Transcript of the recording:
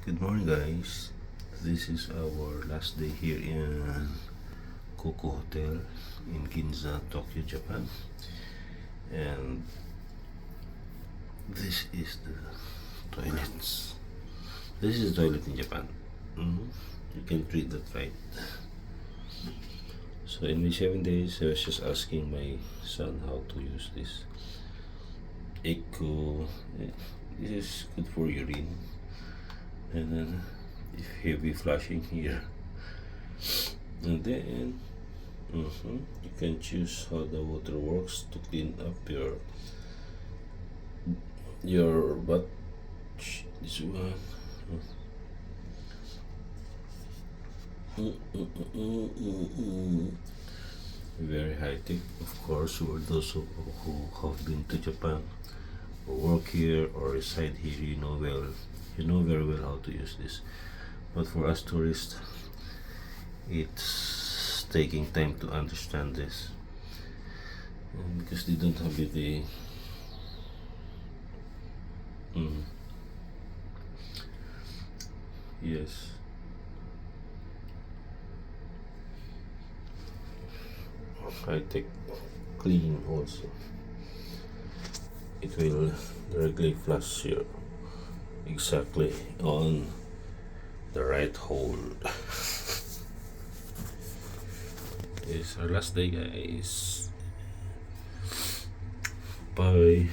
Good morning, guys. This is our last day here in Koko Hotel in Ginza, Tokyo, Japan. And this is the toilets. This is the toilet in Japan. You can treat that right. So in my 7 days, I was just asking my son how to use this. Echo. This is good for urine. And then if heavy flushing here, and then you can choose how the water works to clean up your butt. This one. Very high tech, of course, for those who have been to Japan or work here or reside here. You know very well how to use this. But for us tourists, it's taking time to understand this, because they don't have the yes, high tech clean also. It will directly flush you exactly on the right hole. It's our last day, guys. Bye.